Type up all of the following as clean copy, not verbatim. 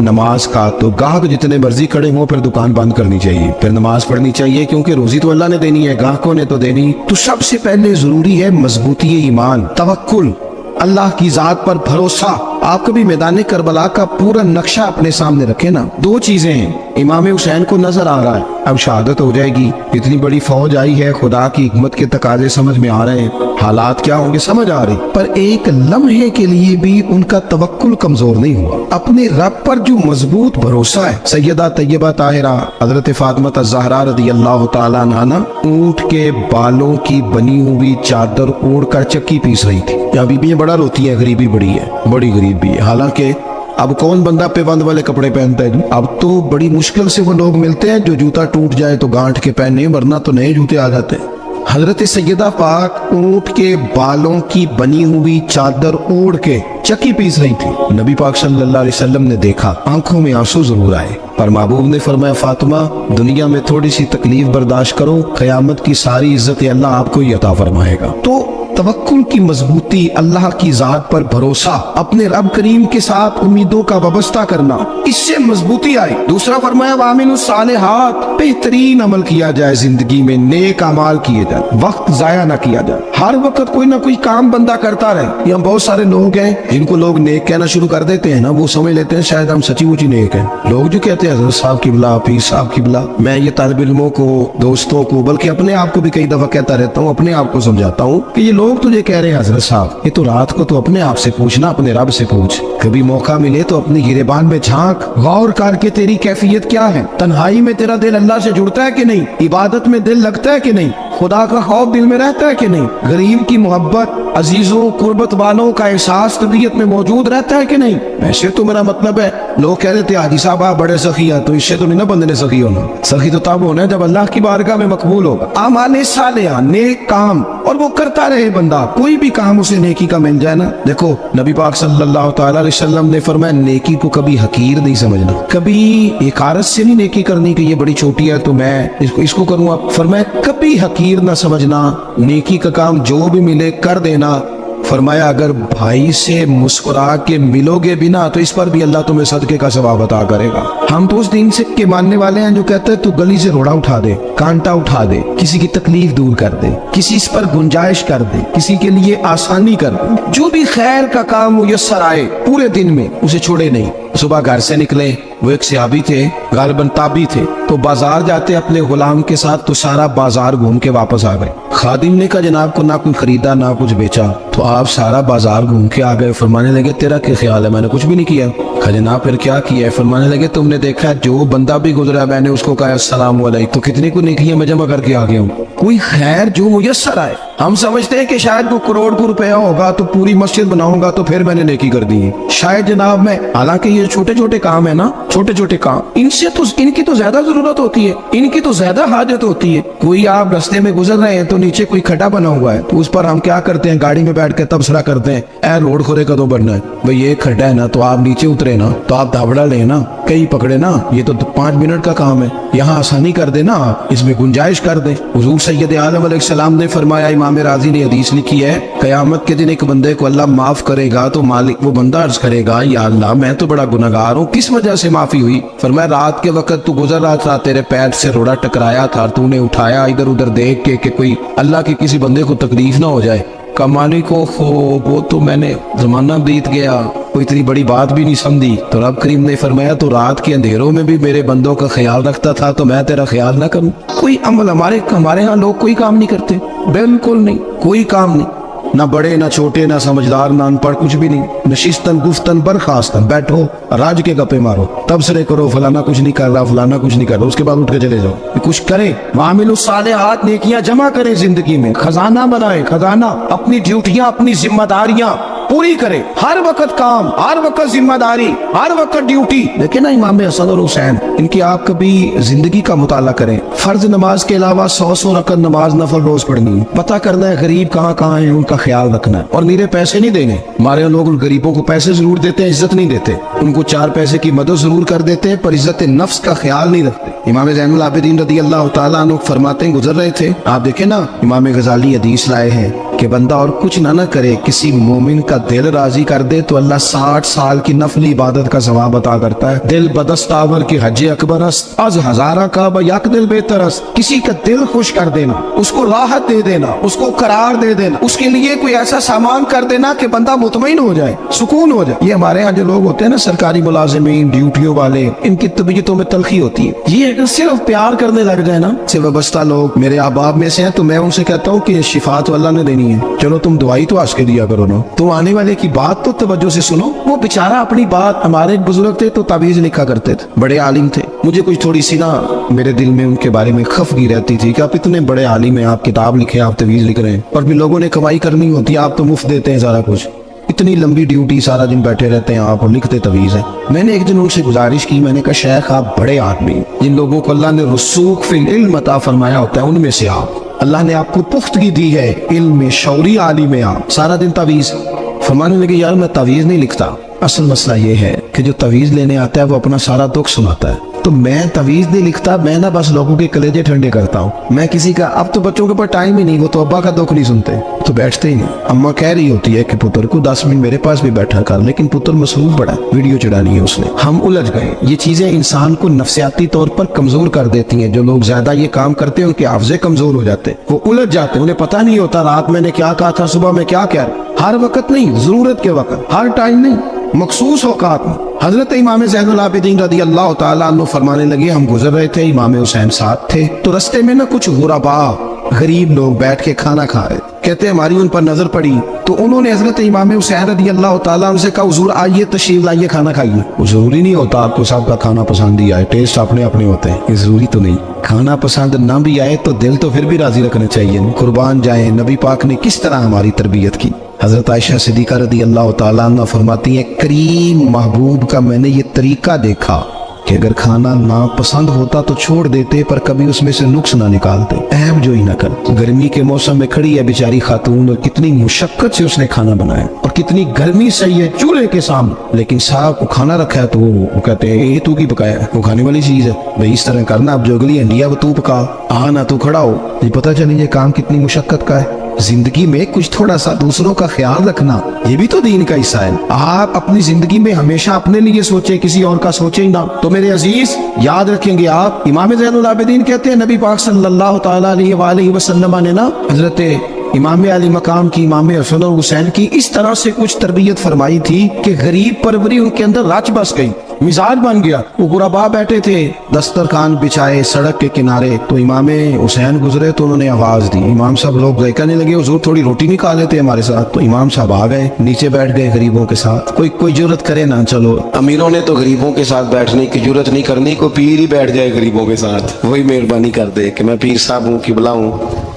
نماز کا تو گاہک جتنے مرضی کھڑے ہوں پھر دکان بند کرنی چاہیے، پھر نماز پڑھنی چاہیے، کیونکہ روزی تو اللہ نے دینی ہے، گاہکوں نے تو دینی۔ تو سب سے پہلے ضروری ہے مضبوطی ایمان، توکل، اللہ کی ذات پر بھروسہ۔ آپ کبھی میدان کربلا کا پورا نقشہ اپنے سامنے رکھیں نا، دو چیزیں ہیں، امام حسین کو نظر آ رہا ہے اب شہادت ہو جائے گی، اتنی بڑی فوج آئی ہے، خدا کی حکمت کے تقاضے سمجھ میں آ رہے ہیں، حالات کیا ہوں گے سمجھ آ رہی، پر ایک لمحے کے لیے بھی ان کا توکل کمزور نہیں ہوا، اپنے رب پر جو مضبوط بھروسہ ہے۔ سیدہ طیبہ طاہرہ حضرت فاطمہ الزہرا رضی اللہ تعالیٰ عنہ اونٹ کے بالوں کی بنی ہوئی چادر اوڑھ کر چکی پیس رہی تھی۔ یا بیویاں بڑا روتی ہیں، غریبی بڑی ہے، بڑی غریبی ہے، حالانکہ اب کون بندہ پیبند والے کپڑے پہنتا ہے؟ اب تو بڑی مشکل سے وہ لوگ ملتے ہیں جو جوتا ٹوٹ جائے تو گانٹھ کے پہنے، ورنہ تو نئے جوتے آ جاتے ہیں۔ حضرت سیدہ پاک اونٹ کے بالوں کی بنی ہوئی چادر اوڑھ کے چکی پیس رہی تھی۔ نبی پاک صلی اللہ علیہ وسلم نے دیکھا، آنکھوں میں آنسو ضرور آئے، پر محبوب نے فرمایا فاطمہ دنیا میں تھوڑی سی تکلیف برداشت کرو، قیامت کی ساری عزت اللہ آپ کو ہی عطا فرمائے گا۔ تو توکل کی مضبوطی، اللہ کی ذات پر بھروسہ، اپنے رب کریم کے ساتھ امیدوں کا وابستہ کرنا، اس سے مضبوطی آئی۔ دوسرا فرمایا وَعَمِلُوا الصَّالِحَاتِ، بہترین عمل کیا جائے زندگی میں، نیک اعمال کیے جائے، وقت ضائع نہ کیا جائے، ہر وقت کوئی نہ کوئی کام بندہ کرتا رہے۔ یہاں بہت سارے لوگ ہیں جن کو لوگ نیک کہنا شروع کر دیتے ہیں نا، وہ سمجھ لیتے ہیں شاید ہم سچی مچی نیک ہیں۔ لوگ جو کہتے ہیں حضرت صاحب کی بلا، پیر صاحب کی بلا، میں یہ طالب علموں کو، دوستوں کو، بلکہ اپنے آپ کو بھی کئی دفعہ کہتا رہتا ہوں، اپنے آپ کو سمجھاتا ہوں کہ یہ لوگ تجھے کہہ رہے ہیں حضرت صاحب، یہ تو رات کو تو اپنے آپ سے پوچھنا، اپنے رب سے پوچھ، کبھی موقع ملے تو اپنی گریبان میں جھانک، غور کر کے تیری کیفیت کیا ہے، تنہائی میں تیرا دل اللہ سے جڑتا ہے کہ نہیں، عبادت میں دل لگتا ہے کہ نہیں، خدا کا خوف دل میں رہتا ہے کہ نہیں، غریب کی محبت، عزیزوں قربت والوں کا احساس طبیعت میں موجود رہتا ہے کہ نہیں۔ ویسے تو میرا مطلب ہے، لوگ کہہ رہے تھے حاجی صاحب آپ بڑے سخی ہیں، تو اس سے تو نہیں نا بندے نے سخی ہونا، سخی تو تب ہونا ہے جب اللہ کی بارگاہ میں مقبول ہوگا۔ اعمال صالحہ، نیک کام، اور وہ کرتا رہے بندہ، کوئی بھی کام اسے نیکی کا مل جائے نا۔ دیکھو نبی پاک صلی اللہ تعالیٰ علیہ وسلم نے فرمایا نیکی کو کبھی حقیر نہیں سمجھنا، کبھی حقارت سے نہیں نیکی کرنی کہ یہ بڑی چھوٹی ہے تو میں اس کو کروں، فرمایا کبھی حقیر نہ سمجھنا، نیکی کا کام جو بھی ملے کر دینا۔ فرمایا اگر بھائی سے مسکرا کے ملو گے بھی نا تو اس پر بھی اللہ تمہیں صدقے کا ثواب عطا کرے گا۔ ہم تو اس دین سے کے ماننے والے ہیں جو کہتے ہیں تو گلی سے روڑا اٹھا دے، کانٹا اٹھا دے، کسی کی تکلیف دور کر دے، کسی اس پر گنجائش کر دے، کسی کے لیے آسانی کر دے، جو بھی خیر کا کام میسر آئے پورے دن میں اسے چھوڑے نہیں۔ صبح گھر سے نکلے، وہ ایک صحابی تھے، غالباً تابعی تھے، تو بازار جاتے اپنے غلام کے ساتھ تو سارا بازار گھوم کے واپس آ گئے۔ خادم نے کہا جناب کو نہ کوئی خریدا نہ کچھ بیچا، تو آپ سارا بازار گھوم کے آ گئے۔ فرمانے لگے تیرا کیا خیال ہے؟ میں نے کچھ بھی نہیں کیا۔ کہا جناب پھر کیا کیا ہے؟ فرمانے لگے تم نے دیکھا جو بندہ بھی گزرا میں نے اس کو کہا السلام علیکم، تو کتنی کو نیکیاں میں جمع کر کے آ گیا ہوں۔ کوئی خیر جو میسر آئے، ہم سمجھتے ہیں کہ شاید وہ کروڑ کو روپیہ ہوگا تو پوری مسجد بناؤں گا تو پھر میں نے نیکی کر دی ہے، شاید جناب میں، حالانکہ یہ چھوٹے چھوٹے کام ہے نا، چھوٹے چھوٹے کام، ان کی تو زیادہ ضرورت ہوتی ہے، ان کی تو زیادہ حاجت ہوتی ہے۔ کوئی آپ رستے میں گزر رہے ہیں تو نیچے کوئی کھڈا بنا ہوا ہے تو اس پر ہم کیا کرتے ہیں، گاڑی میں بیٹھ کے تبصرہ کرتے ہیں اے روڈ کھورے کدوں بننا ہے، بھئی یہ کھڈا ہے نا تو آپ نیچے اترے نا، تو آپ دھابڑا لیں نا، کئی پکڑے نا، یہ تو 5 منٹ کا کام ہے، یہاں آسانی کر دے نا، اس میں گنجائش کر دیں۔ حضور سید عالم علیہ السلام نے فرمایا، امام راضی نے حدیث لکھی ہے، قیامت کے دن ایک بندے کو اللہ معاف کرے گا تو مالک وہ بندہ عرض کرے گا یا اللہ میں تو بڑا گناہگار ہوں، کس وجہ سے معافی ہوئی؟ فرمایا رات کے وقت تو گزر رہا تھا، تیرے پیر سے روڑا ٹکرایا تھا، تو نے اٹھایا ادھر ادھر دیکھ کے کہ کوئی اللہ کے کسی بندے کو تکلیف نہ ہو جائے، کمانے کو وہ تو میں نے زمانہ بیت گیا، کوئی اتنی بڑی بات بھی نہیں سمجھی، تو رب کریم نے فرمایا تو رات کے اندھیروں میں بھی میرے بندوں کا خیال رکھتا تھا تو میں تیرا خیال نہ کروں؟ کوئی عمل ہمارے ہاں لوگ کوئی کام نہیں کرتے، بالکل نہیں، کوئی کام نہیں، نہ بڑے نہ چھوٹے نہ سمجھدار نہ ان پڑھ، کچھ بھی نہیں، نشستن گفتن برخاستن، بیٹھو راج کے گپے مارو، تبصرے کرو فلانا کچھ نہیں کر رہا، فلانا کچھ نہیں کر رہا، اس کے بعد اٹھ کے چلے جاؤ، کچھ کریں۔ وَعَمِلُوا الصَّالِحَاتِ، نیکیاں جمع کریں زندگی میں، خزانہ بنائیں، خزانہ، اپنی ڈیوٹیاں اپنی ذمہ داریاں پوری کریں، ہر وقت کام، ہر وقت ذمہ داری، ہر وقت ڈیوٹی۔ لیکن نا امام حسن اور حسین، ان کی آپ کبھی زندگی کا مطالعہ کریں، فرض نماز کے علاوہ 100 رکعت نماز نفل روز پڑھنی ہے، پتہ کرنا ہے غریب کہاں کہاں ہیں، ان کا خیال رکھنا ہے، اور میرے پیسے نہیں دینے۔ ہمارے لوگ غریبوں کو پیسے ضرور دیتے ہیں، عزت نہیں دیتے، ان کو 4 پیسے کی مدد ضرور کر دیتے ہیں پر عزت نفس کا خیال نہیں رکھتے۔ امام زین العابدین رضی اللہ تعالیٰ عنہ فرماتے ہیں، گزر رہے تھے، آپ دیکھیں نا امام غزالی حدیث لائے ہیں کہ بندہ اور کچھ نہ کرے، کسی مومن کا دل راضی کر دے تو اللہ 60 سال کی نفلی عبادت کا ثواب عطا کرتا ہے. دل بدستاور کی حج اکبر است از ہزارہ کعبہ یک دل بہتر است. کسی کا دل خوش کر دینا, اس کو راحت دے دینا, اس کو قرار دے دینا, اس کے لیے کوئی ایسا سامان کر دینا کہ بندہ مطمئن ہو جائے, سکون ہو جائے. یہ ہمارے ہاں جو لوگ ہوتے ہیں نا, سرکاری ملازمین, ڈیوٹیوں والے, ان کی طبیعتوں میں تلخی ہوتی ہے. یہ اگر صرف پیار کرنے لگ جائے نا, سے وابستہ لوگ میرے احباب میں سے ہیں, تو میں ان سے کہتا ہوں کہ شفا تو اللہ نے دینی ہے, چلو تم دعائی تو آج کے دیا کرو نا, تم آنے والے کی بات تو توجہ سے سنو. وہ بیچارہ اپنی بات, ہمارے ایک بزرگ تھے تو تعویذ لکھا کرتے تھے, بڑے عالم تھے. مجھے کچھ تھوڑی سی نا میرے دل میں ان کے بارے میں خفگی رہتی تھی کہ آپ اتنے بڑے عالم ہیں, آپ کتاب لکھے, آپ تعویذ لکھ رہے ہیں, اور بھی لوگوں نے کمائی کرنی ہوتی ہے, آپ تو مفت دیتے ہیں سارا کچھ. اتنی لمبی ڈیوٹی, سارا دن بیٹھے رہتے ہیں آپ اور لکھتے تعویذ ہیں. میں نے ایک دن ان سے گزارش کی, میں نے کہا شیخ آپ بڑے آدمی, جن لوگوں کو اللہ نے رسوخ فی العلم عطا فرمایا ہوتا ہے ان میں سے آپ, اللہ نے آپ کو پختگی دی ہے, علم شعوری عالم ہے آپ, سارا دن تعویذ. فرمانے لگے یار میں تعویذ نہیں لکھتا, اصل مسئلہ یہ ہے کہ جو تعویذ لینے آتا ہے وہ اپنا سارا دکھ سناتا ہے. تو میں تعویذ نہیں لکھتا, میں نا بس لوگوں کے کلیجے ٹھنڈے کرتا ہوں. میں کسی کا, اب تو بچوں کے پاس ٹائم ہی نہیں, وہ تو ابا کا دکھ نہیں سنتے, تو بیٹھتے ہی نہیں. اماں کہہ رہی ہوتی ہے کہ پتر کو 10 منٹ میرے پاس بھی بیٹھا کر, لیکن پتر مصروف پڑا, ویڈیو چڑھانی ہے اس نے. ہم الجھ گئے. یہ چیزیں انسان کو نفسیاتی طور پر کمزور کر دیتی ہیں. جو لوگ زیادہ یہ کام کرتے ہیں ان کے حافظے کمزور ہو جاتے ہیں, وہ الجھ جاتے ہیں, انہیں پتہ نہیں ہوتا رات میں نے کیا کہا تھا, صبح میں کیا کہہ رہا. ہر وقت نہیں, ضرورت کے وقت, ہر ٹائم نہیں, مخصوص اوقات میں. حضرت امام زین العابدین رضی اللہ تعالیٰ عنہ فرمانے لگے, ہم گزر رہے تھے, امام حسین ساتھ تھے, تو رستے میں نا کچھ غربا, غریب لوگ بیٹھ کے کھانا کھا رہے. کہتے ہماری ان پر نظر پڑی تو انہوں نے حضرت امام حسین رضی اللہ تعالیٰ عنہ سے کہا حضور آئیے تشریف لائیے, کھانا کھائیے. وہ ضروری نہیں ہوتا آپ کو سب کا کھانا پسند ہی آئے, ٹیسٹ اپنے اپنے ہوتے ہیں, یہ ضروری تو نہیں. کھانا پسند نہ بھی آئے تو دل تو پھر بھی راضی رکھنا چاہیے. قربان جائیں, نبی پاک نے کس طرح ہماری تربیت کی. حضرت عائشہ صدیقہ رضی اللہ تعالیٰ عنہ فرماتی ہیں, کریم محبوب کا میں نے یہ طریقہ دیکھا کہ اگر کھانا ناپسند ہوتا تو چھوڑ دیتے, پر کبھی اس میں سے نقص نہ نکالتے, عیب جو ہی نہ کرتے. گرمی کے موسم میں کھڑی ہے بیچاری خاتون, اور کتنی مشقت سے اس نے کھانا بنایا, اور کتنی گرمی صحیح ہے چولہے کے سامنے, لیکن صاحب کو کھانا رکھا ہے تو وہ کہتے ہیں یہ تو کی پکایا ہے, وہ کھانے والی چیز ہے بھائی, اس طرح کرنا. اب جو اگلی انڈیا وہ تو پکا, آنا تو کھڑا ہو, یہ پتہ چلے یہ کام کتنی مشقت کا ہے. زندگی میں کچھ تھوڑا سا دوسروں کا خیال رکھنا یہ بھی تو دین کا حصہ ہے. آپ اپنی زندگی میں ہمیشہ اپنے لیے سوچیں, کسی اور کا سوچیں ہی نہ. تو میرے عزیز یاد رکھیں گے آپ, امام زین العابدین کہتے ہیں نبی پاک صلی اللہ تعالیٰ علیہ وآلہ وسلم نے نا حضرت امام علی مقام کی, امام حسن اور حسین کی اس طرح سے کچھ تربیت فرمائی تھی کہ غریب پروری ان کے اندر رچ بس گئی, مزاج بن گیا. وہ غربا بیٹھے تھے, دسترخوان بچھائے سڑک کے کنارے, تو امام حسین گزرے تو انہوں نے آواز دی. امام صاحب لوگ کہنے لگے حضور تھوڑی روٹی نہیں کھا لیتے ہمارے ساتھ, تو امام صاحب آ گئے, نیچے بیٹھ گئے غریبوں کے ساتھ. کوئی جرت کرے نا, چلو امیروں نے تو غریبوں کے ساتھ بیٹھنے کی جرت نہیں کرنی, کوئی پیر ہی بیٹھ جائے غریبوں کے ساتھ, وہی مہربانی کر دے کہ میں پیر صاحب ہوں کہ بلاؤں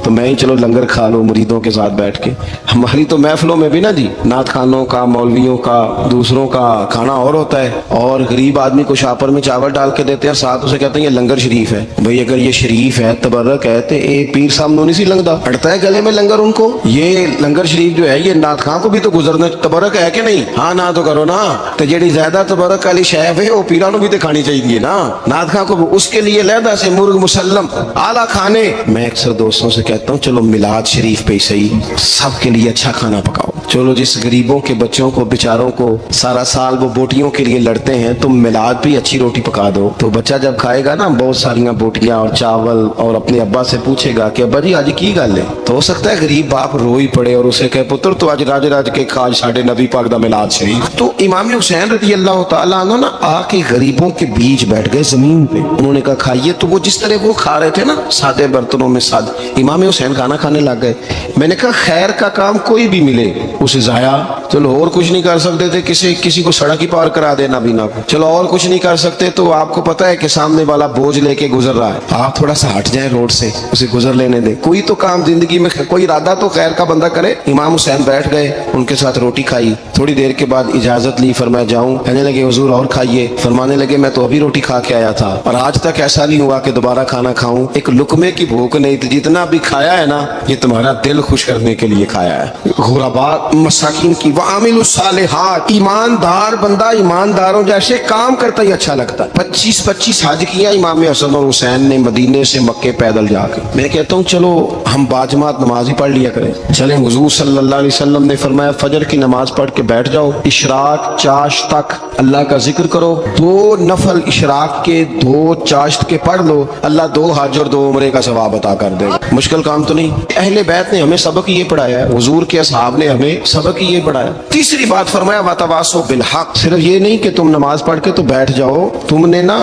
تو میں ہی چلو لنگر کھا لوں مریدوں کے ساتھ بیٹھ کے. ہماری تو محفلوں میں بھی نا جی نعت خانوں کا, مولویوں کا, دوسروں کا کھانا اور ہوتا ہے, اور غریب آدمی کو شاپر میں چاول ڈال کے دیتے ہیں, ساتھ اسے کہتے ہیں یہ لنگر شریف ہے. بھئی اگر یہ شریف ہے, تبرک ہے, تو اے پیر صاحب نونی سی لنگدا اڑتا ہے گلے میں لنگر ان کو. یہ لنگر شریف جو ہے یہ نعت خان کو بھی تو گزرنا تبرک ہے کہ نہیں, ہاں نہ تو کرو نا. تو جیڑی زیادہ تبرک والی شے ہے وہ پیرانو بھی تو کھانی چاہیے نا, نعت خان کو اس کے لیے لہدا سے مرغ مسلم اعلیٰ کھانے. میں اکثر دوستوں سے کہتا ہوں چلو میلاد شریف پہ صحیح سب کے لیے اچھا کھانا پکاؤ. چلو جس غریبوں کے بچوں کو بیچاروں کو سارا سال وہ بوٹیوں کے لیے لڑتے ہیں, تم میلاد بھی اچھی روٹی پکا دو, تو بچہ جب کھائے گا نا بہت ساریاں بوٹیاں اور چاول, اور اپنے ابا سے پوچھے گا کہ ابا جی آج کی گل ہے, تو ہو سکتا ہے غریب باپ روئی پڑے اور اسے کہے پتر تو آج راج کے کھاج ساڈے نبی پاک دا میلاد شریف. تو امام حسین رضی اللہ تعالیٰ عنہ نا آ کے غریبوں کے بیچ بیٹھ گئے زمین پہ, انہوں نے کہا کھائیے. تو وہ جس طرح وہ کھا رہے تھے نا سادے برتنوں میں سادہ, امام حسین کھانا کھانے لگ گئے. میں نے کہا خیر کا کام کوئی بھی ملے اسے ضائع, چلو اور کچھ نہیں کر سکتے تھے, کسی کو سڑک ہی پار کرا دینا بھی نہ, چلو اور کچھ نہیں کر سکتے تو آپ کو پتا ہے کہ سامنے والا بوجھ لے کے گزر رہا ہے, آپ تھوڑا سا ہٹ جائیں روڈ سے, اسے گزر لینے دیں. کوئی تو کام زندگی میں, کوئی ارادہ تو خیر کا بندہ کرے. امام حسین بیٹھ گئے, ان کے ساتھ روٹی کھائی, تھوڑی دیر کے بعد اجازت لی, فرمایا جاؤں. کہنے لگے حضور اور کھائیے. فرمانے لگے میں تو ابھی روٹی کھا کے آیا تھا اور آج تک ایسا نہیں ہوا کہ دوبارہ کھانا کھاؤں, ایک لقمے کی بھوک نہیں تھی, جتنا بھی کھایا ہے نا یہ تمہارا دل خوش کرنے کے لیے کھایا ہے. غربا طیبات مساکین کی وعامل الصالحات ایماندار بندہ ایمانداروں جیسے کام کرتا ہی اچھا لگتا ہے 25 حج کیا امام حسن اور حسین نے مدینے سے مکے پیدل جا کے میں کہتا ہوں چلو ہم باجماعت نماز ہی پڑھ لیا کریں چلیں حضور صلی اللہ علیہ وسلم نے فرمایا فجر کی نماز پڑھ کے بیٹھ جاؤ اشراق چاشت تک اللہ کا ذکر کرو 2 نفل اشراق کے 2 چاشت کے پڑھ لو اللہ 2 حج اور 2 عمرے کا ثواب عطا کر دے گا مشکل کام تو نہیں اہل بیت نے ہمیں سبق یہ پڑھایا ہے حضور کے اصحاب نے ہمیں سبق یہ پڑھایا تیسری بات فرمایا وتواصوا بالحق صرف یہ نہیں کہ تم نماز پڑھ کے تو بیٹھ جاؤ تم نے نا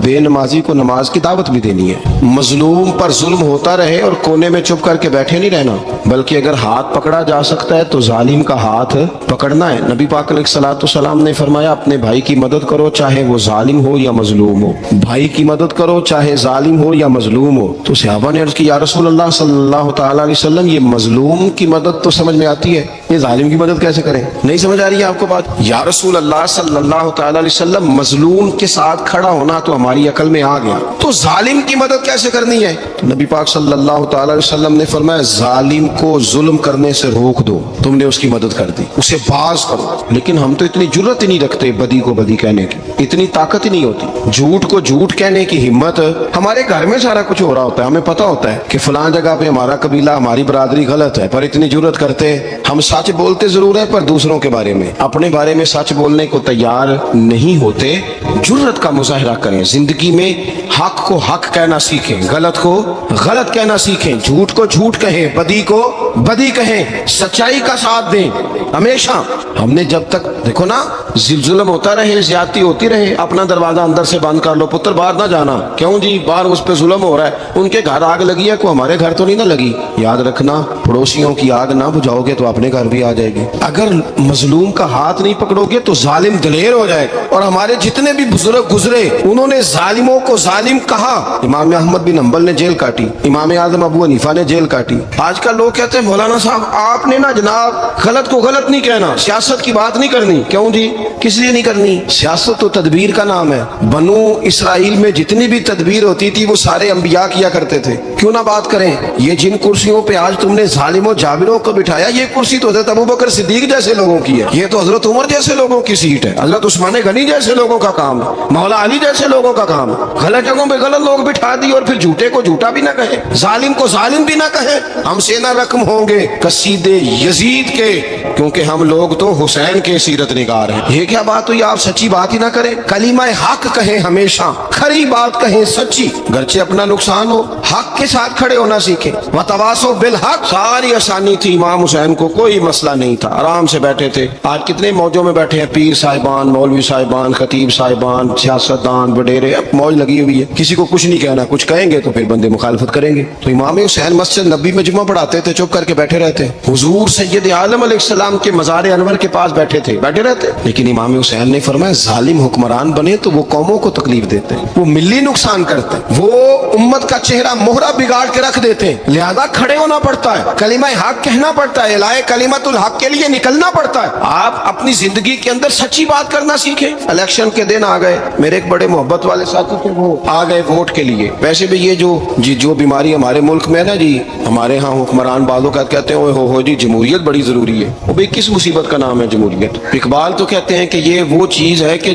بے نمازی کو نماز کی دعوت بھی دینی ہے مظلوم پر ظلم ہوتا رہے اور کونے میں چپ کر کے بیٹھے نہیں رہنا بلکہ اگر ہاتھ پکڑا جا سکتا ہے تو ظالم کا ہاتھ پکڑنا ہے نبی پاک علیہ الصلوۃ والسلام نے فرمایا اپنے بھائی کی مدد کرو چاہے وہ ظالم ہو یا مظلوم ہو بھائی کی مدد کرو چاہے ظالم ہو یا مظلوم ہو تو صحابہ نے عرض کی یا رسول اللہ صلی اللہ تعالی علیہ وسلم یہ مظلوم کی مدد تو سمجھ میں آتی ہے یہ ظالم کی مدد کیسے کریں نہیں سمجھ آ رہی ہے آپ کو بات یا رسول اللہ صلی اللہ تعالی علیہ وسلم مظلوم کے ساتھ کھڑا ہونا تو ہماری عقل میں آ گیا تو ظالم کی مدد کیسے کرنی ہے تو نبی پاک صلی اللہ تعالی علیہ وسلم نے فرمایا ظالم کو ظلم کرنے سے روک دو تم نے اس کی مدد کر دی اسے باز کرو لیکن ہم تو اتنی جرت ہی نہیں رکھتے بدی کو بدی کہنے کی اتنی طاقت ہی نہیں ہوتی جھوٹ کو جھوٹ کہنے کی ہمت ہمارے گھر میں سارا کچھ ہو رہا ہوتا ہے ہمیں پتا ہوتا ہے کہ فلاں جگہ پہ ہمارا قبیلہ ہماری برادری غلط ہے پر اتنی جرت کرتے ہم سچ بولتے ضرور ہے پر دوسروں کے بارے میں اپنے بارے میں سچ بولنے کو تیار نہیں ہوتے جرت کا مظاہرہ کریں زندگی میں حق کو حق کہنا سیکھیں غلط کو غلط کہنا سیکھیں جھوٹ کو جھوٹ کہیں بدی کو بدی کہیں سچائی کا ساتھ دیں ہمیشہ ہم نے جب تک دیکھو نا ظلم ہوتا رہے زیادتی ہوتی رہے اپنا دروازہ اندر سے بند کر لو پتر باہر نہ جانا کیوں جی باہر اس پہ ظلم ہو رہا ہے ان کے گھر آگ لگی ہے کوئی ہمارے گھر تو نہیں نہ لگی یاد رکھنا پڑوسیوں کی آگ نہ بجھاؤ گے تو اپنے گھر بھی آ جائے گی اگر مظلوم کا ہاتھ نہیں پکڑو گے تو ظالم دلیر ہو جائے اور ہمارے جتنے بھی بزرگ گزرے انہوں نے ظالموں کو ظالم کہا امام احمد بن حنبل نے جیل کاٹی امام اعظم ابو حنیفہ نے جیل کاٹی آج کل لوگ کہتے ہیں مولانا صاحب آپ نے نا جناب غلط کو غلط نہیں کہنا سیاست کی بات نہیں کرنی کیوں جی کس لیے نہیں کرنی سیاست تو تدبیر کا نام ہے بنو اسرائیل میں جتنی بھی تدبیر ہوتی تھی وہ سارے انبیاء کیا کرتے تھے کیوں نہ بات کریں یہ جن کرسیوں پہ آج تم نے ظالموں جابروں کو بٹھایا یہ کرسی تو حضرت ابوبکر صدیق جیسے لوگوں کی ہے یہ تو حضرت عمر جیسے لوگوں کی سیٹ ہے حضرت عثمان غنی جیسے لوگوں کا کام مولا علی جیسے لوگوں کا کام غلط جگہوں پہ غلط لوگ بٹھا دی اور پھر جھوٹے کو جھوٹا بھی نہ کہے ظالم کو ظالم بھی نہ کہے ہم سے نہ رقم ہوں گے قصید یزید کے کیونکہ ہم لوگ تو حسین کے سیرت نگار ہیں یہ کیا بات ہوئی آپ سچی بات ہی نہ کریں کلمہ حق کہیں ہمیشہ کھری بات کہیں سچی گرچہ اپنا نقصان ہو حق کے ساتھ کھڑے ہونا سیکھیں وتواصوا بالحق ساری آسانی تھی امام حسین کو کوئی مسئلہ نہیں تھا آرام سے بیٹھے تھے آج کتنے موجوں میں بیٹھے ہیں پیر صاحبان مولوی صاحبان خطیب صاحبان سیاستدان وڈیرے موج لگی ہوئی ہے کسی کو کچھ نہیں کہنا کچھ کہیں گے تو پھر بندے مخالفت کریں گے تو امام حسین مسجد نبی میں جمعہ پڑھاتے تھے چپ کر کے بیٹھے رہتے حضور سید عالم علیہ السلام کے مزار انور کے پاس بیٹھے رہتے لیکن امام حسین نے فرمایا ظالم حکمران بنے تو وہ قوموں کو تکلیف دیتے ہیں وہ ملی نقصان کرتے ہیں وہ امت کا چہرہ مہرہ بگاڑ کے رکھ دیتے ہیں لہذا کھڑے ہونا پڑتا ہے کلمہ حق کہنا پڑتا ہے الہ کلمۃ الحق کے لیے نکلنا پڑتا ہے آپ اپنی زندگی کے اندر سچی بات کرنا سیکھیں الیکشن کے دن آ گئے میرے ایک بڑے محبت والے ساتھی تھے وہ آ گئے ووٹ کے لیے ویسے بھی یہ جو بیماری ہمارے ملک میں ہے نا جی ہمارے ہاں حکمران بعضوں کا کہتے ہیں ہو جی جمہوریت بڑی ضروری ہے وہ بھی کس مصیبت کا نام ہے جمہوریت اقبال تو کہتے ہیں کہ یہ وہ چیز ہے کہ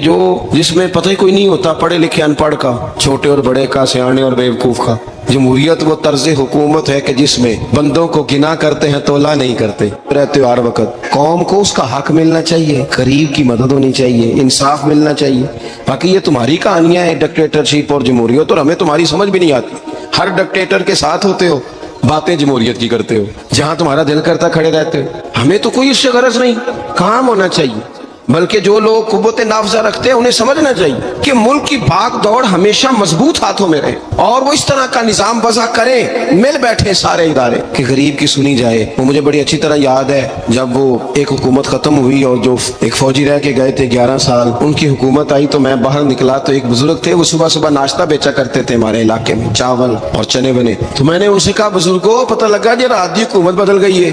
جس میں پتہ ہی کوئی نہیں ہوتا پڑھے لکھے ان پڑھ کا چھوٹے اور بڑے کا سیانے اور بیوقوف کا جمہوریت وہ طرز حکومت ہے کہ جس میں بندوں کو گنا کرتے ہیں تولا نہیں کرتے رہتے ہر وقت قوم کو اس کا حق ملنا چاہیے قریب کی مدد ہونی چاہیے انصاف ملنا چاہیے باقی یہ تمہاری کہانیاں ہیں ڈکٹیٹرشپ اور جمہوریت اور ہمیں تمہاری سمجھ بھی نہیں آتی ہر ڈکٹیٹر کے ساتھ ہوتے ہو باتیں جمہوریت کی کرتے ہو جہاں تمہارا دل کرتا کھڑے رہتے ہو ہمیں تو کوئی اس سے غرض نہیں کام ہونا چاہیے بلکہ جو لوگ قوت نافذہ رکھتے ہیں انہیں سمجھنا چاہیے کہ ملک کی بھاگ دوڑ ہمیشہ مضبوط ہاتھوں میں رہے اور وہ اس طرح کا نظام وضع کریں مل بیٹھے سارے ادارے کہ غریب کی سنی جائے وہ مجھے بڑی اچھی طرح یاد ہے جب وہ ایک حکومت ختم ہوئی اور جو ایک فوجی رہ کے گئے تھے 11 سال ان کی حکومت آئی تو میں باہر نکلا تو ایک بزرگ تھے وہ صبح صبح ناشتہ بیچا کرتے تھے ہمارے علاقے میں چاول اور چنے بنے تو میں نے ان سے کہا بزرگوں پتہ لگا جی رات کی حکومت بدل گئی ہے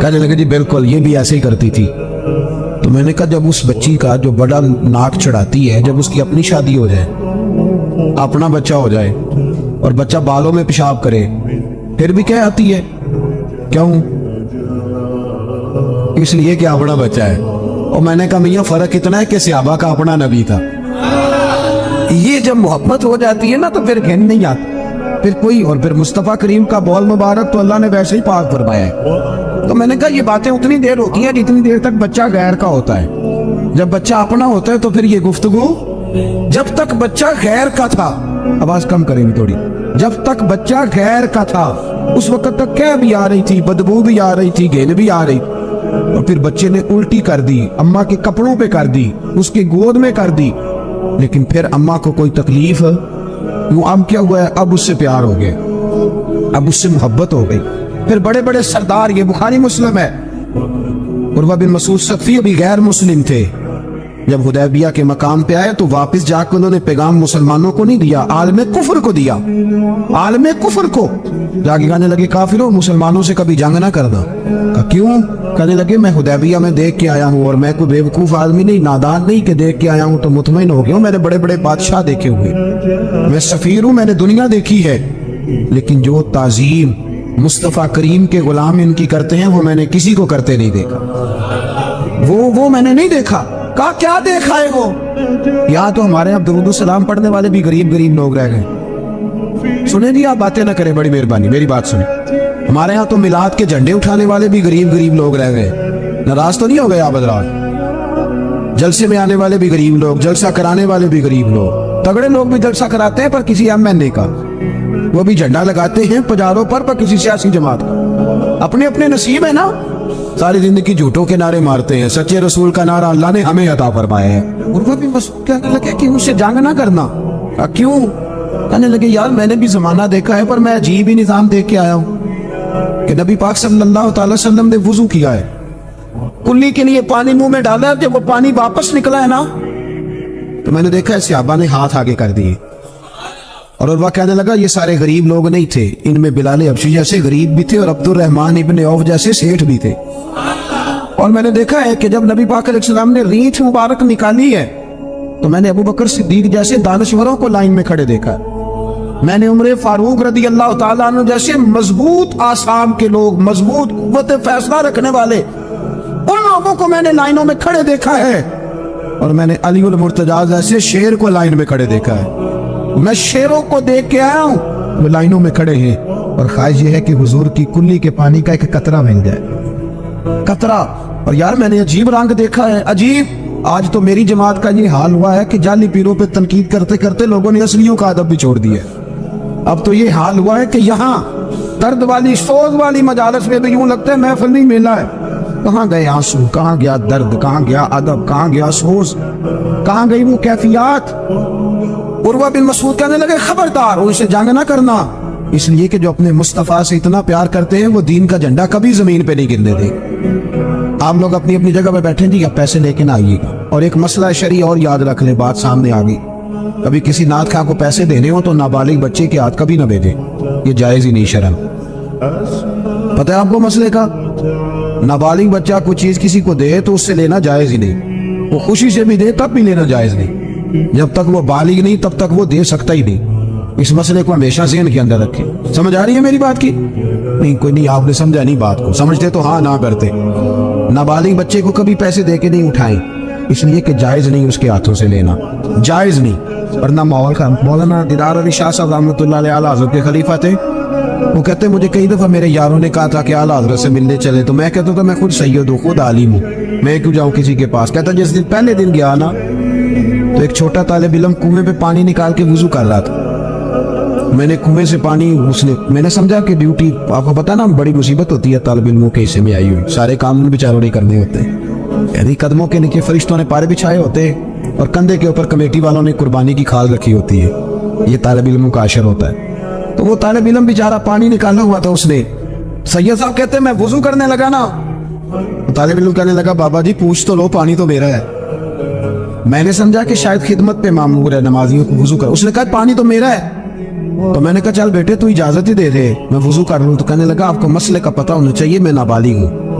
کہنے لگے جی بالکل یہ بھی ایسے ہی کرتی تھی. تو میں نے کہا جب اس بچی کا جو بڑا ناک چڑھاتی ہے، جب اس کی اپنی شادی ہو جائے، اپنا بچہ ہو جائے اور بچہ بالوں میں پیشاب کرے، پھر بھی کیا آتی ہے؟ کیوں؟ اس لیے کہ اپنا بچہ ہے. اور میں نے کہا میاں فرق اتنا ہے کہ صحابہ کا اپنا نبی تھا. یہ جب محبت ہو جاتی ہے نا تو پھر گھن نہیں آتا پھر کوئی. اور پھر مصطفیٰ کریم کا بول مبارک تو اللہ نے ویسے ہی پاک فرمایا ہے. تو میں نے کہا یہ باتیں اتنی دیر ہوتی ہیں جتنی دیر تک بچہ غیر کا ہوتا ہے. جب بچہ اپنا ہوتا ہے تو پھر یہ گفتگو. جب تک بچہ غیر کا تھا، آواز کم کریں گے تھوڑی، جب تک بچہ غیر کا تھا اس وقت تک کیا بھی آ رہی تھی، بدبو بھی آ رہی تھی، گھن بھی آ رہی. اور پھر بچے نے الٹی کر دی، اماں کے کپڑوں پہ کر دی، اس کی گود میں کر دی. لیکن پھر اماں کو کوئی تکلیف وہ اب کیا ہوا ہے؟ اب اس سے پیار ہو گیا، اب اس سے محبت ہو گئی. پھر بڑے بڑے سردار، یہ بخاری مسلم ہے، عروہ بن مسعود ثقفی ابھی غیر مسلم تھے، جب حدیبیہ کے مقام پہ آئے تو واپس جا کے انہوں نے پیغام مسلمانوں کو نہیں دیا، عالم کفر کو دیا. عالم کفر کو جا کے کہنے لگے کافروں مسلمانوں سے کبھی جنگ نہ کرنا. کہا کیوں؟ کہنے لگے میں حدیبیہ میں دیکھ کے آیا ہوں، اور میں کوئی بیوقوف آدمی نہیں، نادان نہیں کہ دیکھ کے آیا ہوں تو مطمئن ہو گیا ہوں. میں نے بڑے بڑے بادشاہ دیکھے ہوئے، میں سفیر ہوں، میں نے دنیا دیکھی ہے، لیکن جو تعظیم مصطفیٰ کریم کے غلام ان کی کرتے ہیں وہ میں نے کسی کو کرتے نہیں دیکھا. وہ میں نے نہیں دیکھا. کہا کیا دیکھا ہے وہ؟ یہاں تو ہمارے یہاں درود السلام پڑھنے والے بھی غریب لوگ رہ گئے. سنیں جی آپ باتیں نہ کریں، بڑی مہربانی میری بات سنیں. ہمارے ہاں تو میلاد کے جھنڈے اٹھانے والے بھی غریب لوگ رہ گئے. ناراض تو نہیں ہو گئے آپ حضرات؟ جلسے میں آنے والے بھی غریب لوگ، جلسہ کرانے والے بھی غریب لوگ. تگڑے لوگ بھی جلسہ کراتے ہیں پر کسی MNA کا، وہ بھی جھنڈا لگاتے ہیں پجاروں پر کسی سیاسی جماعت کا. اپنے اپنے نصیب ہے نا. ساری زندگی جھوٹوں کے نعرے مارتے ہیں، سچے رسول کا نعرہ اللہ نے ہمیں عطا فرمایا ہے. اور وہ بھی مسعود کہنے لگے کہ اس سے جنگ نہ کرنا. کیوں؟ کہنے لگے یار میں نے بھی زمانہ دیکھا ہے پر میں عجیب ہی نظام دیکھ کے آیا ہوں کہ نبی پاک صلی اللہ تعالی وسلم نے وضو کیا ہے، کلی کے لیے پانی منہ میں ڈالا ہے، جب وہ پانی واپس نکلا ہے نا تو میں نے دیکھا ہے صحابہ نے ہاتھ آگے کر دیے. اور عروہ کہنے لگا یہ سارے غریب لوگ نہیں تھے، ان میں بلال حبشی جیسے غریب بھی تھے اور عبد الرحمن ابن عوف جیسے سیٹھ بھی تھے. اور میں نے دیکھا ہے کہ جب نبی پاک علیہ السلام نے ریچھ مبارک نکالی ہے تو میں نے ابو بکر صدیق جیسے دانشوروں کو لائن میں کھڑے دیکھا. میں نے عمر فاروق رضی اللہ تعالیٰ عنہ جیسے مضبوط آسام کے لوگ، مضبوط قوت فیصلہ رکھنے والے، ان لوگوں کو میں نے لائنوں میں کھڑے دیکھا ہے. اور میں نے علی المرتضیٰ جیسے شیر کو لائن میں کھڑے دیکھا ہے. میں شیروں کو دیکھ کے آیا ہوں، وہ لائنوں میں کھڑے ہیں. اور خواہش یہ ہے کہ حضور کی کلی کے پانی کا ایک قطرہ مل جائے، قطرہ. اور یار میں نے عجیب رنگ دیکھا ہے، عجیب. آج تو میری جماعت کا یہ حال ہوا ہے کہ جعلی پیروں پہ تنقید کرتے کرتے لوگوں نے اصلیوں کا ادب بھی چھوڑ دیا. اب تو یہ حال ہوا ہے کہ یہاں درد والی سوز والی مجالس میں بھی یوں لگتا ہے محفل نہیں میلہ ہے. کہاں گئے آنسو، کہاں گیا درد، کہاں گیا ادب، کہاں گیا سوز، کہاں گئی وہ کیفیات. عروہ بن مسعود کہنے لگے خبردار ان سے جنگ نہ کرنا، اس لیے کہ جو اپنے مصطفیٰ سے اتنا پیار کرتے ہیں وہ دین کا جھنڈا کبھی زمین پہ نہیں گرنے دے. آپ لوگ اپنی اپنی جگہ پہ بیٹھیں جی، آپ پیسے لے کے نہ آئیے گا. اور ایک مسئلہ شرعی اور یاد رکھ لیں، بات سامنے آ گئی، کبھی کسی نعت خواہ کو پیسے دینے ہو تو نابالغ بچے کے ہاتھ کبھی نہ بھیجیں، یہ جائز ہی نہیں شرعن. پتہ ہے آپ کو مسئلے کا؟ نابالغ بچہ کوئی چیز کسی کو دے تو اس سے لینا جائز ہی نہیں. وہ خوشی سے بھی دے تب بھی لینا جائز نہیں. جب تک وہ بالغ نہیں تب تک وہ دے سکتا ہی نہیں. اس مسئلے کو ہمیشہ ذہن کے اندر رکھیں. سمجھ آ رہی ہے میری بات کی؟ نہیں کوئی نہیں، آپ نے سمجھا نہیں بات کو، سمجھتے تو ہاں نہ کرتے. نابالغ بچے کو کبھی پیسے دے کے نہیں اٹھائیں، اس لیے کہ جائز نہیں اس کے ہاتھوں سے لینا، جائز نہیں. ورنہ ماحول کا مولانا دیدار علی شاہ صاحب رحمۃ اللہ علیہ اعلیٰ حضرت کے خلیفہ تھے، وہ کہتے مجھے کئی دفعہ میرے یاروں نے کہا تھا کہ اعلیٰ حضرت سے ملنے چلے، تو میں کہتا تھا میں خود سید ہوں، خود عالم ہوں، میں کیوں جاؤں کسی کے پاس. کہتا جس دن پہلے دن گیا نا تو ایک چھوٹا طالب علم کنویں پہ پانی نکال کے وضو کر رہا تھا. میں نے کنویں سے پانی میں نے سمجھا کہ ڈیوٹی، آپ کو پتا نا بڑی مصیبت ہوتی ہے طالب علموں کے حصے میں آئی ہوئی، سارے کام بیچاروں نے کرنے ہوتے ہیں، یعنی قدموں کے نیچے فرشتوں نے پارے بچھائے ہوتے ہیں اور کندھے کے اوپر کمیٹی والوں نے قربانی کی کھال رکھی ہوتی ہے. یہ طالب علموں کا عشر ہوتا ہے. تو وہ طالب علم بیچارہ پانی نکالا ہوا تھا، اس نے سید صاحب کہتے ہیں میں وضو کرنے لگا نا، طالب علم کہنے لگا بابا جی پوچھ تو لو، پانی تو میرا ہے. میں نے سمجھا کہ شاید خدمت پہ معمور ہے نمازیوں کو وضو کر، اس نے کہا پانی تو میرا ہے. تو میں نے کہا چل بیٹے تو اجازت ہی دے دے میں وضو کر لوں. تو کہنے لگا آپ کو مسئلے کا پتہ ہونا چاہیے، میں نابالغ ہوں.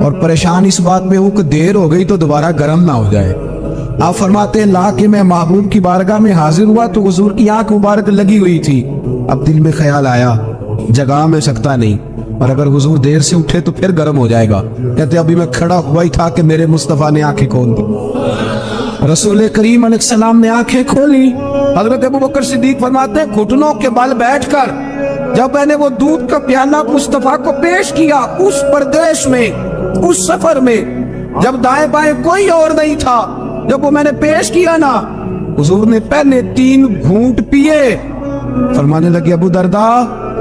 اور پریشان اس بات میں ہوں کہ دیر ہو گئی تو دوبارہ گرم نہ ہو جائے. آپ فرماتے ہیں لا کہ میں محبوب کی بارگاہ میں حاضر ہوا تو حضور کی آنکھ مبارک لگی ہوئی تھی. اب دل میں خیال آیا جگہ میں سکتا نہیں، اور اگر حضور دیر سے اٹھے تو پھر گرم ہو جائے گا. کہتے ابھی میں کھڑا ہوا ہی تھا کہ میرے مصطفیٰ نے آنکھیں کھول دی. رسول کریم علیہ السلام نے آنکھیں کھولی. حضرت ابوبکر صدیق فرماتے ہیں گھٹنوں کے بل بیٹھ کر جب میں نے وہ دودھ کا پیالہ مصطفیٰ کو پیش کیا اس پردیش میں، اس سفر میں، جب دائیں بائیں کوئی اور نہیں تھا، جب وہ میں نے پیش کیا نا، حضور نے پہلے 3 گھونٹ پیے. فرمانے لگے ابو درداء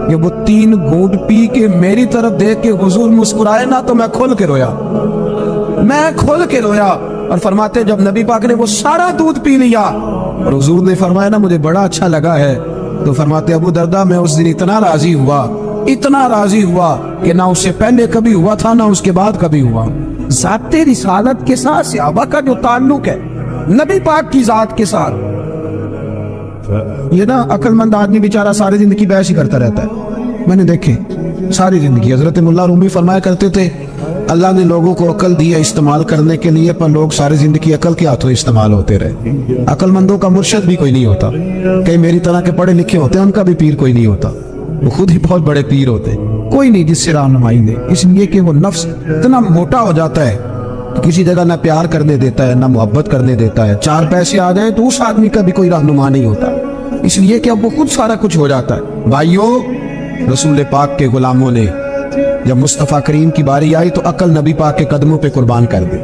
یہ وہ 3 گھونٹ پی کے میری طرف دیکھ کے حضور مسکرائے نا تو میں کھول کے رویا. اور فرماتے جب نبی پاک نے وہ سارا دودھ پی لیا اور حضور نے فرمایا نا مجھے بڑا اچھا لگا ہے، تو فرماتے ابو درداء میں اس دن اتنا راضی ہوا کہ نہ اس سے پہلے کبھی ہوا تھا نہ اس کے بعد کبھی ہوا. ذات رسالت کے ساتھ صحابہ کا جو تعلق ہے نبی پاک کی ذات کے ساتھ، یہ نا عقل مند آدمی بیچارہ ساری زندگی بحث ہی کرتا رہتا ہے. میں نے دیکھے ساری زندگی. حضرت ملا رومی فرمایا کرتے تھے اللہ نے لوگوں کو عقل دی ہے استعمال کرنے کے لیے، پر لوگ ساری زندگی عقل کے ہاتھوں استعمال ہوتے رہے. عقل مندوں کا مرشد بھی کوئی نہیں ہوتا. کئی میری طرح کے پڑھے لکھے ہوتے ہیں ان کا بھی پیر کوئی نہیں ہوتا، وہ خود ہی بہت بڑے پیر ہوتے. کوئی نہیں جس سے رہنمائی دے، اس لیے کہ وہ نفس اتنا موٹا ہو جاتا ہے کہ کسی جگہ نہ پیار کرنے دیتا ہے نہ محبت کرنے دیتا ہے. 4 پیسے آ جائیں تو اس آدمی کا بھی کوئی رہنما نہیں ہوتا، اس لیے کہ اب وہ خود سارا کچھ ہو جاتا ہے. بھائیو، رسول پاک کے غلاموں نے جب مصطفیٰ کریم کی باری آئی تو عقل نبی پاک کے قدموں پہ قربان کر دی.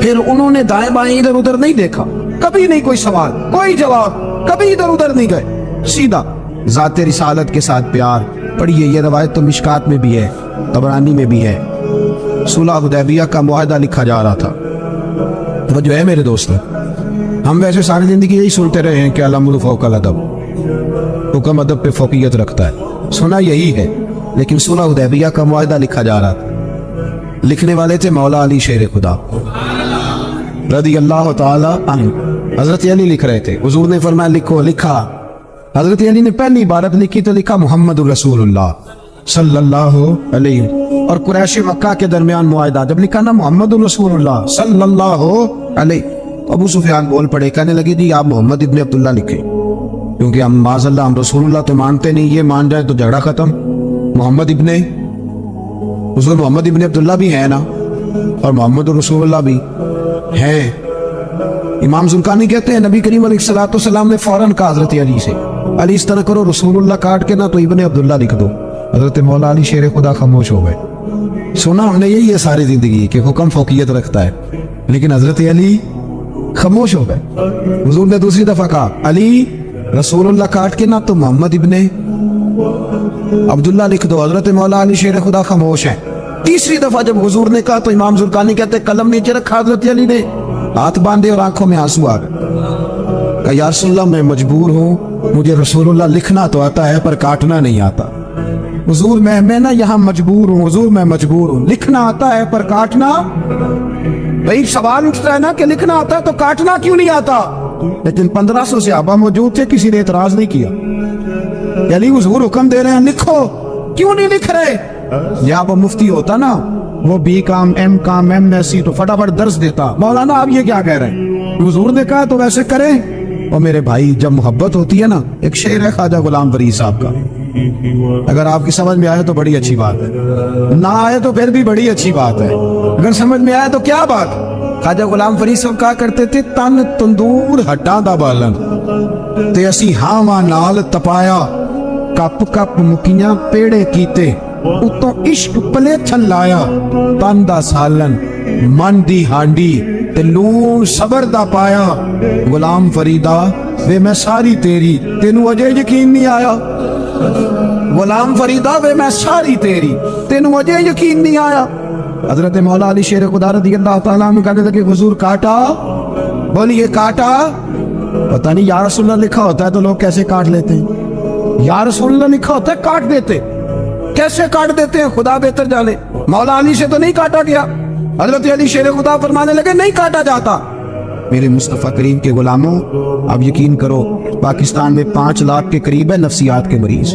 پھر انہوں نے دائیں بائیں ادھر ادھر نہیں دیکھا، کبھی نہیں کوئی سوال کوئی جواب، کبھی ادھر ادھر نہیں گئے، سیدھا ذات رسالت کے ساتھ پیار. پڑھیے یہ روایت تو مشکات میں بھی ہے، طبرانی میں بھی ہے. صلح حدیبیہ کا معاہدہ لکھا جا رہا تھا. وہ جو ہے میرے دوست، ہم ویسے ساری زندگی یہی سنتے رہے ہیں کہ الامر فوق الادب، حکم ادب پہ فوقیت رکھتا ہے، سنا یہی ہے. لیکن صلح حدیبیہ کا معاہدہ لکھا جا رہا تھا. لکھنے والے تھے مولا علی شیر خدا رضی اللہ تعالی عنہ. حضرت علی لکھ رہے تھے. حضور نے فرمایا لکھو. لکھا. حضرت علی نے پہلی عبارت لکھی تو لکھا محمد رسول اللہ صلی اللہ علیہ. اور قریش مکہ کے درمیان معاہدہ جب لکھا نا محمد رسول اللہ صلی اللہ علیہ، ابو سفیان بول پڑے، کہنے لگے جی آپ محمد ابن عبداللہ لکھیں، کیونکہ ہم معاذ اللہ ہم رسول اللہ تو مانتے نہیں، یہ مان جائے تو جھگڑا ختم. محمد ابن حضور محمد ابن عبداللہ بھی ہے نا، اور محمد رسول اللہ بھی ہے. امام زرقانی کہتے ہیں نبی کریم علیہ الصلوۃ والسلام نے فوراً کہا حضرت علی سے، علی اس طرح کرو رسول اللہ کاٹ کے نا تو ابن عبداللہ لکھ دو. حضرت مولا علی شیر خدا خاموش ہو گئے. سنا ہم نے یہی ہے ساری زندگی کہ حکم فوقیت رکھتا ہے، لیکن حضرت علی خاموش ہو گئے. حضور نے دوسری دفعہ کہا علی رسول اللہ کاٹ کے نا تو محمد ابن عبداللہ لکھ دو. حضرت مولا علی شیر خدا خاموش ہے. تیسری دفعہ جب حضور نے کہا تو امام زرقانی کہتے قلم نیچے رکھا حضرت علی نے، ہاتھ باندھے اور آنکھوں میں آنسو آ گئے. کہا یا رسول اللہ میں مجبور ہوں، مجھے رسول اللہ لکھنا تو آتا ہے پر کاٹنا نہیں آتا. حضور میں نا یہاں مجبور ہوں، حضور میں مجبور ہوں، لکھنا آتا ہے پر کاٹنا. بھائی سوال اٹھتا ہے نا کہ لکھنا آتا ہے تو کاٹنا کیوں نہیں آتا؟ لیکن 1500 صحابہ موجود تھے، کسی نے اعتراض نہیں کیا. یعنی حضور حکم دے رہے ہیں لکھو، کیوں نہیں لکھ رہے؟ یہاں وہ مفتی ہوتا نا، وہ B com M com M S C تو فٹافٹ درس دیتا. مولانا آپ یہ کیا کہہ رہے ہیں؟ حضور نے کہا تو ویسے کریں. اور میرے بھائی جب محبت ہوتی ہے نا، ایک شعر ہے خواجہ غلام فرید صاحب کا، اگر آپ کی سمجھ میں آئے تو بڑی اچھی بات ہے، نہ آئے تو پھر بھی بڑی اچھی بات ہے، اگر سمجھ میں آئے تو کیا بات. خواجہ غلام فرید صاحب کہا کرتے تھے تن تندور ہٹاں دا بالن تے اسی ہاواں نال تپایا، کپ کپ مکیاں پیڑے کیتے اتوں عشق پلیٹھن لایا، تن دا سالن من دی ہانڈی تے لون صبر دا پایا. غلام فریدا وے میں ساری تیری تینوں اجے یقین نہیں آیا. غلام فریدا وے میں ساری تیری تینوں اجے یقین نہیں آیا. حضرت مولا علی شیر خدا رضی اللہ تعالیٰ عنہ کہنے لگے حضور کاٹا. بولیے کاٹا. پتہ نہیں یا رسول اللہ لکھا ہوتا ہے تو لوگ کیسے کاٹ لیتے ہیں، یا رسول اللہ لکھا ہوتا ہے کاٹ دیتے، کیسے کاٹ دیتے ہیں خدا بہتر جانے. مولا علی سے تو نہیں کاٹا گیا. حضرت علی شیر خدا فرمانے لگے نہیں کاٹا جاتا. میرے مصطفیٰ کریم کے غلاموں، اب یقین کرو پاکستان میں 5 لاکھ کے قریب ہے نفسیات کے مریض.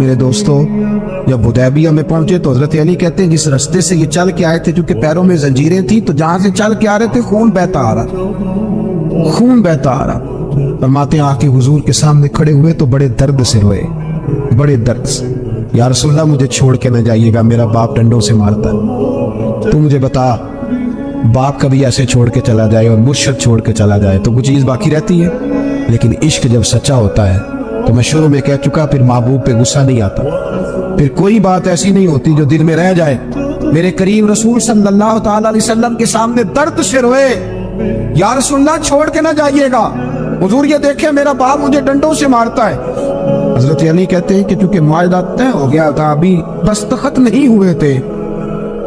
میرے دوستو جب حدیبیہ میں پہنچے تو حضرت علی کہتے ہیں جس راستے سے یہ چل کے آئے تھے چونکہ پیروں میں زنجیریں تھیں تو جہاں سے چل کے آ رہے تھے خون بہتا آ رہا، خون بہتا آ رہا۔ فرماتے ہیں آ کے حضور کے سامنے کھڑے ہوئے تو بڑے درد سے روئے، بڑے درد سے، یا رسول اللہ مجھے چھوڑ کے نہ جائیے گا، میرا باپ ڈنڈوں سے مارتا ہے۔ تو مجھے بتا باپ کبھی ایسے چھوڑ کے چلا جائے اور مرشد چھوڑ کے چلا جائے تو کچھ چیز باقی رہتی ہے؟ لیکن عشق جب سچا ہوتا ہے تو میں شروع میں کہہ چکا، پھر محبوب پہ غصہ نہیں آتا، پھر کوئی بات ایسی نہیں ہوتی جو دل میں رہ جائے۔ میرے کریم رسول صلی اللہ تعالی علیہ وسلم کے سامنے درد سے روئے، یا رسول اللہ چھوڑ کے نہ جائیے گا، حضور یہ دیکھیں میرا باپ مجھے ڈنڈوں سے مارتا ہے۔ حضرت علی کہتے ہیں کہ چونکہ معاہدہ طے ہو گیا تھا، ابھی دستخط نہیں ہوئے تھے،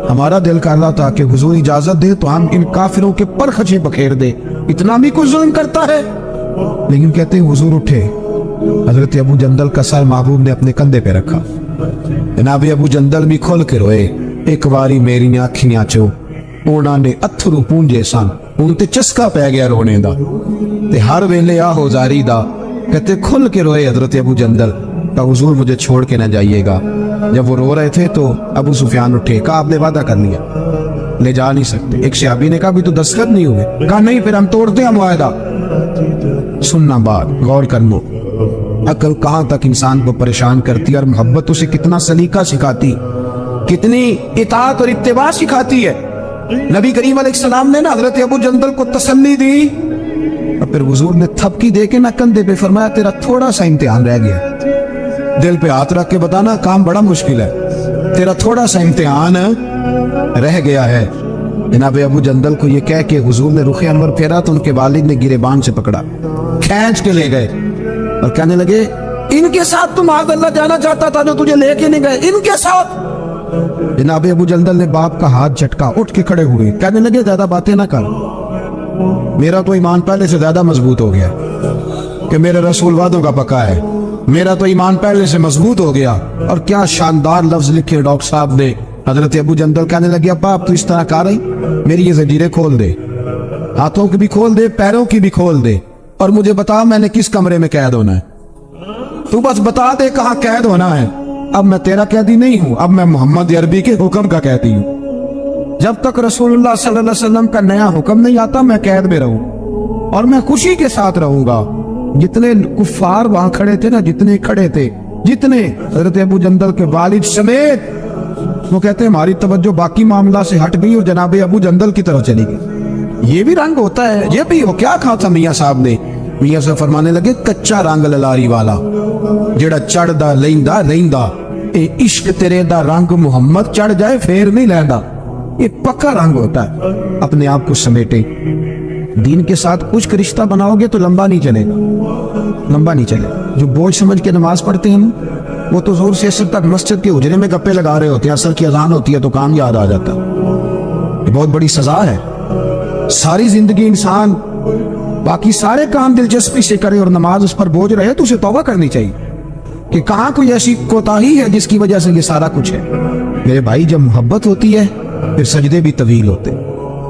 ہمارا دل کر رہا تھا کہ حضور اجازت دے تو ہم ان کافروں کے پرخچے بکھیر دے، اتنا بھی کوئی ظلم کرتا ہے؟ لیکن کہتے ہیں حضور اٹھے، حضرت ابو جندل کا سر محبوب نے اپنے کندھے پہ رکھا، جناب ابو جندل بھی کھل کے روئے، ایک باری میری آنکھیاں چو اونا نے اتھرو پونجے سن، ان تے چسکا پہ گیا رونے دا تے ہر ویلے آہو زاری دا، کہتے کھل کے روئے حضرت ابو جندل کہ حضور مجھے چھوڑ کے نہ جائیے گا۔ جب وہ رو رہے تھے تو ابو سفیان اٹھے، کہا آپ نے وعدہ کر لیا، لے جا نہیں سکتے۔ ایک صحابی نے کہا بھی تو دستخط نہیں ہوئے، کہا نہیں پھر ہم توڑتے ہیں معاہدہ۔ سننا بات، غور کرنا، عقل کہاں تک انسان کو پریشان کرتی اور محبت اسے کتنا سلیقہ سکھاتی، کتنی اطاعت اور اتباع سکھاتی ہے۔ نبی کریم علیہ السلام نے نا حضرت ابو جندل کو تسلی دی اور پھر حضور نے تھپکی دے کے نا کندھے پہ فرمایا تیرا تھوڑا سا امتحان رہ گیا، دل پہ ہاتھ رکھ کے بتانا کام بڑا مشکل ہے، تیرا تھوڑا سا امتحان رہ گیا ہے۔ جناب ابو جندل کو یہ کہہ کے حضور نے رخ انور پھیرا تو ان کے والد نے گریبان سے پکڑا، کھینچ کے لے گئے اور کہنے لگے ان کے ساتھ تم معاذ اللہ جانا چاہتا تھا جو تجھے لے کے نہیں گئے، ان کے ساتھ۔ جناب ابو جندل نے باپ کا ہاتھ جھٹکا، اٹھ کے کھڑے ہوئے، کہنے لگے زیادہ باتیں نہ کر، میرا تو ایمان پہلے سے زیادہ مضبوط ہو گیا کہ میرے رسول وعدوں کا پکا ہے، میرا تو ایمان پہلے سے مضبوط ہو گیا۔ اور کیا شاندار لفظ لکھے ڈاکٹر صاحب نے۔ حضرت ابو جندل کہنے لگے ابا آپ تو اس طرح کر رہی، میری یہ زنجیریں کھول دے، ہاتھوں کی بھی کھول دے، پیروں کی بھی کھول دے، اور مجھے بتا میں نے کس کمرے میں قید ہونا ہے، تو بس بتا دے کہاں قید ہونا ہے۔ اب میں تیرا قیدی نہیں ہوں، اب میں محمد عربی کے حکم کا قیدی ہوں۔ جب تک رسول اللہ صلی اللہ علیہ وسلم کا نیا حکم نہیں آتا میں قید میں رہوں اور میں خوشی کے ساتھ رہوں گا۔ جتنے کفار وہاں کھڑے تھے نا، جتنے کھڑے تھے، جتنے حضرت ابو جندل کے والد سمیت، وہ کہتے ہیں ہماری توجہ باقی معاملہ سے ہٹ گئی اور جناب ابو جندل کی طرف چلی گئی۔ یہ بھی رنگ ہوتا ہے، یہ بھی ہو کیا کہا تھا میاں صاحب نے؟ میاں صاحب فرمانے لگے کچا رنگ للاری والا جڑا چڑھ دا لیندا لیندا، اے عشق تیرے دا رنگ محمد چڑھ جائے پھر نہیں لیندا، یہ پکا رنگ ہوتا ہے۔ اپنے آپ کو سمیٹے، دین کے ساتھ کچھ رشتہ بناؤ گے تو لمبا نہیں چلے گا، لمبا نہیں چلے۔ جو بوجھ سمجھ کے نماز پڑھتے ہیں وہ تو زور سے اثر تک مسجد کے حجرے میں گپے لگا رہے ہوتے ہیں، اثر کی اذان ہوتی ہے تو کام یاد آ جاتا ہے۔ یہ بہت بڑی سزا ہے۔ ساری زندگی انسان باقی سارے کام دلچسپی سے کرے اور نماز اس پر بوجھ رہے تو اسے توبہ کرنی چاہیے کہ کہاں کوئی ایسی کوتاہی ہے جس کی وجہ سے یہ سارا کچھ ہے۔ میرے بھائی جب محبت ہوتی ہے پھر سجدے بھی طویل ہوتے ہیں،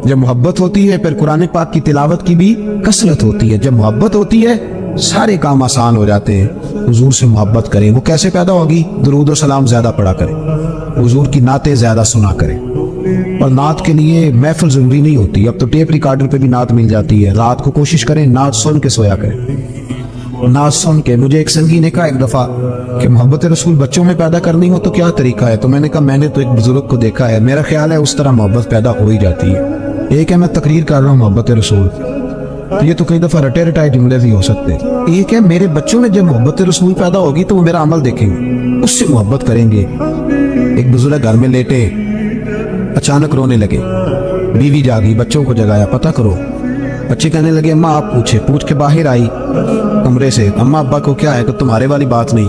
جب محبت ہوتی ہے پھر قرآن پاک کی تلاوت کی بھی کثرت ہوتی ہے، جب محبت ہوتی ہے سارے کام آسان ہو جاتے ہیں۔ حضور سے محبت کریں، وہ کیسے پیدا ہوگی؟ درود و سلام زیادہ پڑھا کریں، حضور کی نعتیں زیادہ سنا کریں، اور نعت کے لیے محفل ضروری نہیں ہوتی، اب تو ٹیپ ریکارڈر پہ بھی نعت مل جاتی ہے، رات کو کوشش کریں نعت سن کے سویا کریں، نعت سن کے۔ مجھے ایک سنگی نے کہا ایک دفعہ کہ محبت رسول بچوں میں پیدا کرنی ہو تو کیا طریقہ ہے؟ تو میں نے کہا میں نے تو ایک بزرگ کو دیکھا ہے، میرا خیال ہے اس طرح محبت پیدا ہو ہی جاتی ہے۔ ایک ہے میں تقریر کر رہا ہوں محبت رسول، یہ تو کئی دفعہ رٹے رٹائے جملے بھی ہو سکتے ہیں۔ ایک ہے میرے بچوں میں جب محبت رسول پیدا ہوگی تو وہ میرا عمل دیکھیں گے، اس سے محبت کریں گے۔ ایک بزرگ گھر میں لیٹے اچانک رونے لگے، بیوی جاگی، بچوں کو جگایا پتہ کرو، بچے کہنے لگے اماں آپ پوچھ کے باہر آئی کمرے سے، اماں ابا کو کیا ہے کہ تمہارے والی بات نہیں،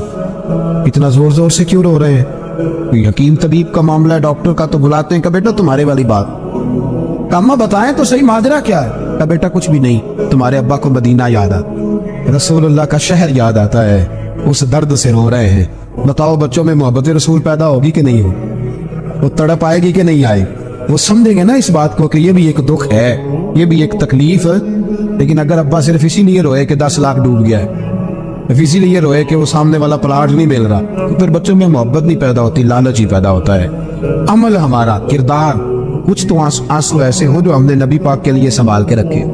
اتنا زور زور سے کیوں رو رہے ہیں؟ حکیم طبیب کا معاملہ ہے، ڈاکٹر کا تو بلاتے ہیں کہ بیٹا تمہارے والی بات، اماں بتائیں تو صحیح ماجرا کیا ہے؟ کہ بیٹا کچھ بھی نہیں، تمہارے ابا کو مدینہ یاد آتا، رسول اللہ کا شہر یاد آتا ہے، اس درد سے رو رہے ہیں۔ بتاؤ بچوں میں محبت رسول پیدا ہوگی کہ نہیں ہوگی؟ وہ تڑپ آئے گی کہ نہیں آئے؟ وہ سمجھیں گے نا اس بات کو کہ یہ بھی ایک دکھ ہے، یہ بھی ایک تکلیف ہے۔ لیکن اگر ابا صرف اسی لیے روئے کہ 10 لاکھ ڈوب گیا ہے، اسی لیے روئے کہ وہ سامنے والا پلاٹ نہیں مل رہا، تو پھر بچوں میں محبت نہیں پیدا ہوتی، لالچ ہی پیدا ہوتا ہے۔ عمل ہمارا، کردار، کچھ تو آنسو ایسے ہو جو ہم نے نبی پاک کے لیے سنبھال کے رکھے۔